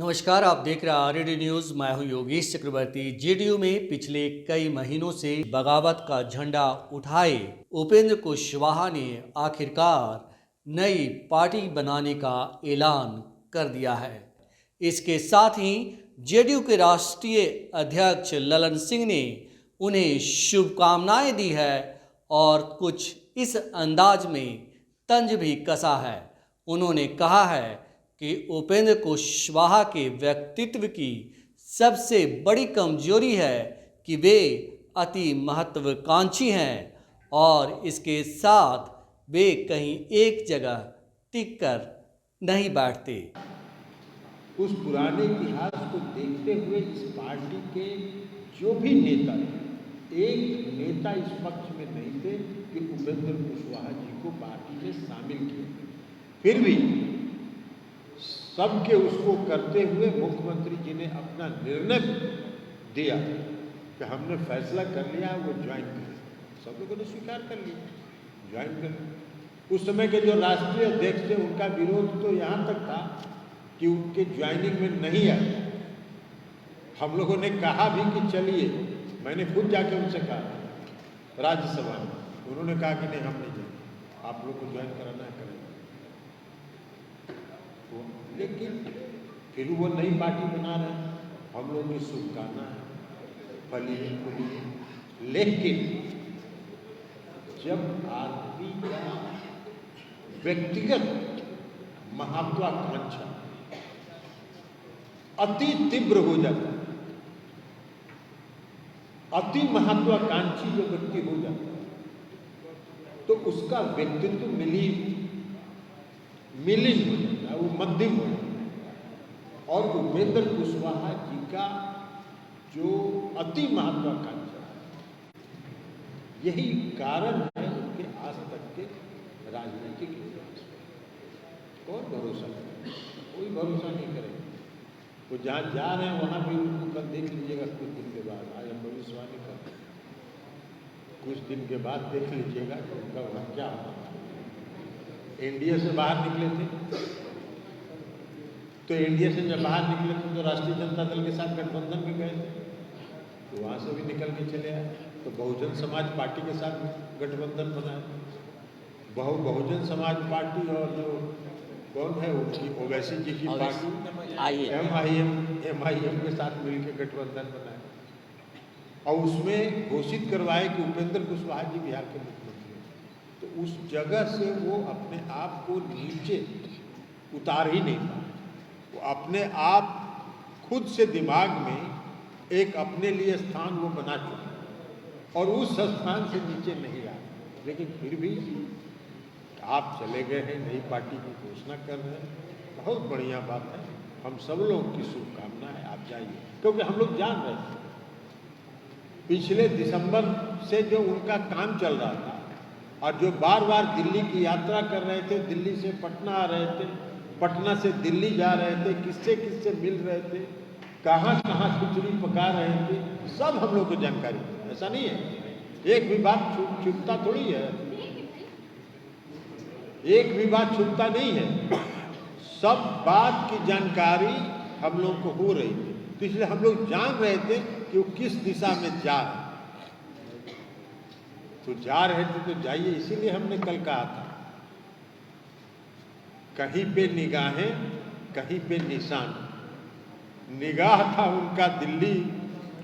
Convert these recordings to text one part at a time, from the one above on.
नमस्कार, आप देख रहे हैं आरडी न्यूज। मैं हूं योगेश चक्रवर्ती। जेडीयू में पिछले कई महीनों से बगावत का झंडा उठाए उपेंद्र कुशवाहा ने आखिरकार नई पार्टी बनाने का ऐलान कर दिया है। इसके साथ ही जेडीयू के राष्ट्रीय अध्यक्ष ललन सिंह ने उन्हें शुभकामनाएं दी है और कुछ इस अंदाज में तंज भी कसा है। उन्होंने कहा है कि उपेंद्र कुशवाहा के व्यक्तित्व की सबसे बड़ी कमजोरी है कि वे अति महत्वाकांक्षी हैं और इसके साथ वे कहीं एक जगह टिक कर नहीं बैठते। उस पुराने इतिहास को देखते हुए इस पार्टी के जो भी नेता थे, एक नेता इस पक्ष में नहीं थे कि उपेंद्र कुशवाहा जी को पार्टी में शामिल किया। फिर भी सबके उसको करते हुए मुख्यमंत्री जी ने अपना निर्णय दिया कि हमने फैसला कर लिया वो ज्वाइन करें। सब लोगों ने स्वीकार कर लिया, ज्वाइन करें। उस समय के जो राष्ट्रीय अध्यक्ष थे उनका विरोध तो यहाँ तक था कि उनके ज्वाइनिंग में नहीं आए। हम लोगों ने कहा भी कि चलिए, मैंने खुद जाके उनसे कहा राज्यसभा में, उन्होंने कहा कि नहीं हम नहीं जाएंगे, आप लोग को ज्वाइन कराना है करें। लेकिन फिर वो नई पार्टी बना रहे हैं, हम लोगों की शुभकामना है, फलिए फूलिए। लेकिन जब आदमी का व्यक्तिगत महत्वाकांक्षा अति तीव्र हो जाता है, अति महत्वाकांक्षी जो व्यक्ति हो जाता है, तो उसका व्यक्तित्व मिलिन हो जाता है, वो मध्यम हो जाता है। और उपेंद्र कुशवाहा जी का जो अति महत्वाकांक्षा है, यही कारण है उनके आज तक के राजनीतिक इतिहास में। कौन भरोसा करेगा? कोई भरोसा नहीं करेगा। वो जहाँ जा रहे हैं वहाँ भी उनको कल देख लीजिएगा, कुछ दिन के बाद, आज हम भविष्यवाणी कर, कुछ दिन के बाद देख लीजिएगा कि उनका वहाँ क्या होगा। एनडीए से बाहर निकले थे, तो एनडीए से जब बाहर निकले थे तो राष्ट्रीय जनता दल के साथ गठबंधन में गए थे, तो वहाँ से भी निकल के चले आए। तो बहुजन समाज पार्टी के साथ गठबंधन बनाया। बहुजन समाज पार्टी और जो कौन है उनकी ओवैसी जी की पार्टी एमआईएम के साथ मिलकर गठबंधन बनाया और उसमें घोषित करवाए कि उपेंद्र कुशवाहा जी बिहार के मुख्यमंत्री हैं। तो उस जगह से वो अपने आप को नीचे उतार ही नहीं पाए। वो अपने आप खुद से दिमाग में एक अपने लिए स्थान वो बना चुके और उस स्थान से नीचे नहीं आए। लेकिन फिर भी आप चले गए हैं, नई पार्टी की घोषणा कर रहे हैं, बहुत बढ़िया बात है। हम सब लोगों की शुभकामना है, आप जाइए। क्योंकि हम लोग जान रहे थे पिछले दिसंबर से जो उनका काम चल रहा था और जो बार बार दिल्ली की यात्रा कर रहे थे, दिल्ली से पटना आ रहे थे, पटना से दिल्ली जा रहे थे, किससे किससे मिल रहे थे, कहाँ कहाँ खिचड़ी पका रहे थे, सब हम लोग को जानकारी थी। ऐसा नहीं है, एक भी बात छुपता थोड़ी है, एक भी बात छुपता नहीं है। सब बात की जानकारी हम लोग को हो रही थी, तो इसलिए हम लोग जान रहे थे कि वो किस दिशा में जा रहे। तो जा रहे थे तो जाइए, इसीलिए हमने कल कहा था कहीं पे निगाहें कहीं पे निशान। निगाह था उनका दिल्ली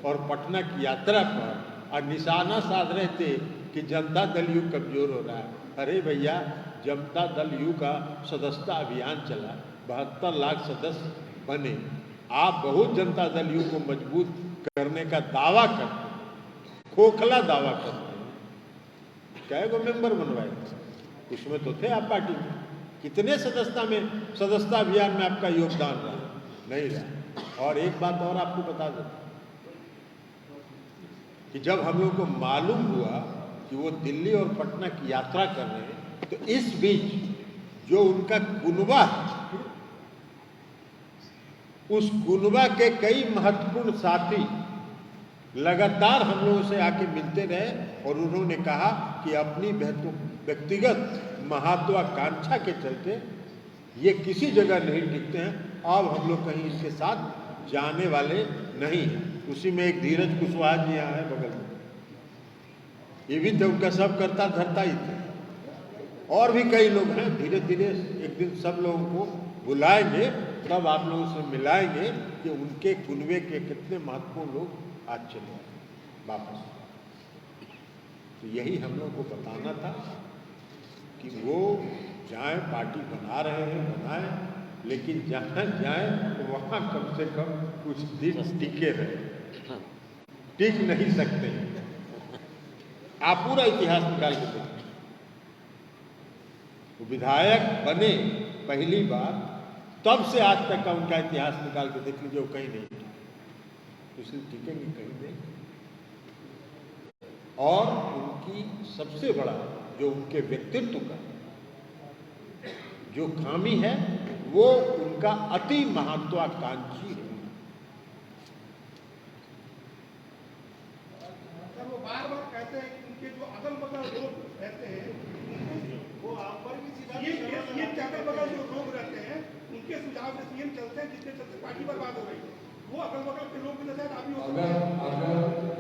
और पटना की यात्रा पर और निशाना साध रहे थे कि जनता दल यू कमजोर हो रहा है। अरे भैया, जनता दल यू का सदस्यता अभियान चला, 72 लाख सदस्य बने। आप बहुत जनता दल यू को मजबूत करने का दावा करते, खोखला दावा करते हैं। क्या को मेंबर बनवाए? उसमें तो थे आप पार्टी में। कितने सदस्यता अभियान में आपका योगदान रहा? नहीं रहा। और एक बात और आपको बता देता कि जब हम लोग को मालूम हुआ कि वो दिल्ली और पटना की यात्रा कर रहे हैं, तो इस बीच जो उनका कुनबा, उस कुनबा के कई महत्वपूर्ण साथी लगातार हम लोगों से आके मिलते रहे और उन्होंने कहा कि अपनी व्यक्तिगत महत्वाकांक्षा के चलते ये किसी जगह नहीं टिकते हैं अब हम लोग कहीं इनके साथ जाने वाले नहीं हैं। उसी में एक धीरज कुशवाहा जी यहाँ है बगल में, ये भी तो उनका सब करता धरता ही थे। और भी कई लोग हैं, धीरे धीरे एक दिन सब लोगों को बुलाएंगे, तब आप लोगों से मिलाएंगे कि उनके कुनबे के कितने महत्वपूर्ण लोग आज चले आए वापस। तो यही हम लोग को बताना था कि वो जाए, पार्टी बना रहे हैं बनाए, लेकिन जहाँ जाए तो वहाँ कम से कम कुछ दिन टिके रहे। टिक नहीं सकते, आप पूरा इतिहास निकाल के देखिए। वो विधायक बने पहली बार, तब से आज तक का उनका इतिहास निकाल के देख लीजिए, वो कहीं नहीं टिके, इसलिए टिकेंगे कहीं नहीं। और उनकी सबसे बड़ा जो उनके व्यक्तित्व का जो खामी है, वो उनका अति महत्वाकांक्षी है। वो बार बार कहते हैं कि उनके जो अगल बगल लोग रहते हैं, वो आप पर भी सीएम के अगल बगल जो लोग रहते हैं, उनके सुझाव से सीएम चलते हैं, जिसके चलते पार्टी बर्बाद हो रही है। वो अगल बगल के लोग भी नजर अगर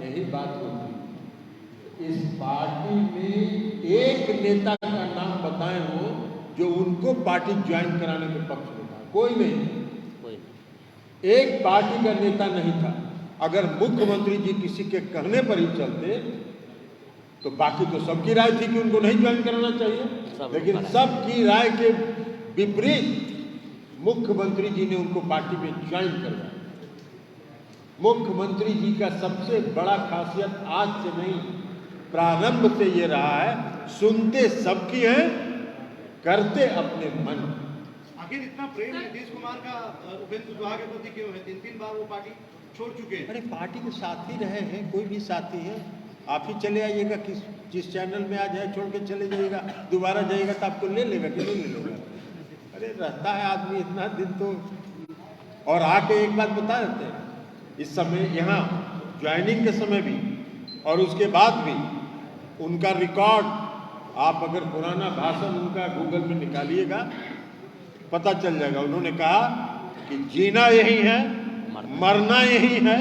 यही बात होती, इस पार्टी में एक नेता का नाम बताए हो जो उनको पार्टी ज्वाइन कराने के पक्ष में था, कोई नहीं, एक पार्टी का नेता नहीं था। अगर मुख्यमंत्री जी किसी के कहने पर ही चलते तो बाकी तो सबकी राय थी कि उनको नहीं ज्वाइन कराना चाहिए, लेकिन सबकी राय के विपरीत मुख्यमंत्री जी ने उनको पार्टी में ज्वाइन करवाया। मुख्यमंत्री जी का सबसे बड़ा खासियत आज से नहीं, प्रारंभ से ये रहा है, सुनते सबकी है, करते अपने मन। आखिर इतना प्रेम नीतीश कुमार का उपेंद्र कुशवाहा के प्रति क्यों है? 3 बार वो पार्टी छोड़ चुके हैं। अरे पार्टी के साथी रहे हैं, कोई भी साथी है, आप ही चले आइएगा, जिस चैनल में आ जाए छोड़ के चले जाइएगा, दोबारा जाइएगा तो आपको ले लेगा कि नहीं ले लेगा? अरे रहता है आदमी इतना दिन तो। और आके एक बात बता देते हैं, इस समय यहाँ ज्वाइनिंग के समय भी और उसके बाद भी उनका रिकॉर्ड, आप अगर पुराना भाषण उनका गूगल में निकालिएगा पता चल जाएगा। उन्होंने कहा कि जीना यही है, मरना यही है,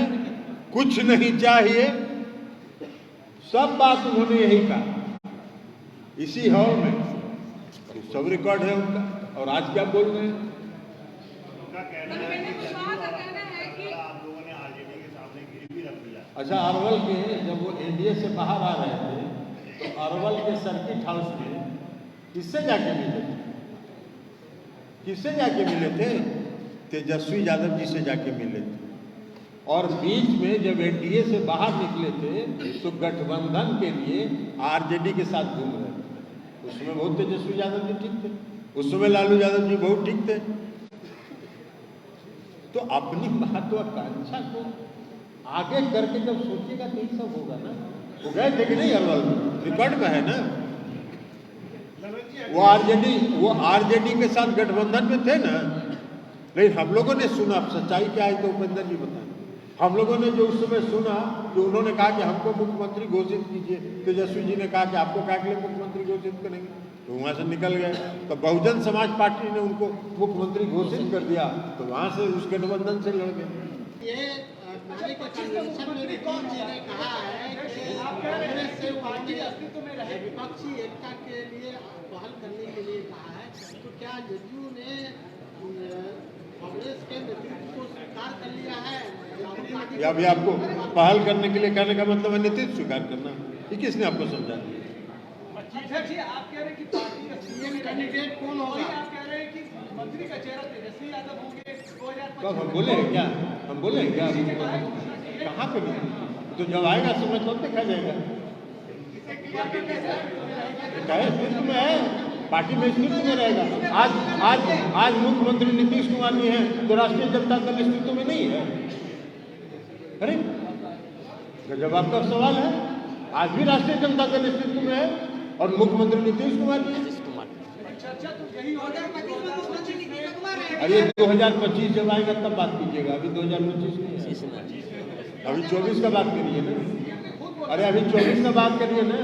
कुछ नहीं चाहिए, सब बात उन्होंने यही कहा इसी हॉल में। सब रिकॉर्ड है उनका। और आज क्या बोल रहे हैं? अच्छा, अरवल के जब वो एनडीए से बाहर आ रहे थे तो अरवल के सर्किट हाउस में किससे जाके मिले थे? किससे जाके मिले थे? तेजस्वी यादव जी से जाके मिले थे। और बीच में जब एनडीए से बाहर निकले थे तो गठबंधन के लिए आरजेडी के साथ घूम रहे थे। उसमें बहुत तेजस्वी यादव जी ठीक थे, उस समय लालू यादव जी बहुत ठीक थे। तो अपनी महत्वाकांक्षा को आगे करके जब सोचिएगा तो यही सब होगा ना। वो गए थे कि नहीं अरवल में? रिकॉर्ड में है ना। वो आरजेडी के साथ गठबंधन में थे ना। लेकिन हम लोगों ने सुना, सच्चाई क्या है तो उपेंद्र जी बताएं। हम लोगों ने जो उस समय सुना कि उन्होंने कहा कि हमको मुख्यमंत्री घोषित कीजिए, तेजस्वी जी ने कहा कि आपको क्या के लिए मुख्यमंत्री घोषित करेंगे, तो वहाँ से निकल गए। तो बहुजन समाज पार्टी ने उनको मुख्यमंत्री घोषित कर दिया, तो वहाँ से उस गठबंधन से लड़ गए। ये नाले के कन्वेंशन में विक्रम जी ने कहा है कि कांग्रेस से पार्टी अस्तित्व में रहे, विपक्षी एकता के लिए पहल करने के लिए कहा है। तो क्या जदयू ने कांग्रेस के नेतृत्व को स्वीकार कर लिया है? या अभी आपको पहल करने के लिए कहने का मतलब है नेतृत्व स्वीकार करना? ये किसने आपको समझा दिया? जी, आप कह रहे हैं कि पार्टी का सीएम कैंडिडेट कौन होगा? आप कह रहे हैं कि मंत्री का चेहरा तेजस्वी यादव होंगे 2025। कब हम बोले हैं क्या? हम बोले हैं क्या? कहाँ पे बोले? तो जब आएगा समय तब देखा जाएगा। स्थिति में है, पार्टी में स्थिति में रहेगा। आज मुख्यमंत्री नीतीश कुमार जी हैं तो राष्ट्रीय जनता दल स्थिति में नहीं है। अरे गजब आपका सवाल है। आज भी राष्ट्रीय जनता दल स्थिति में है और मुख्यमंत्री नीतीश कुमार जी हैं। चर्चा तो यही हो रहा है। अरे 2025 जब आएगा तब बात कीजिएगा, अभी 2025 नहीं है, अभी 24 का बात करिए ना। अरे अभी 24 का बात करिए ना।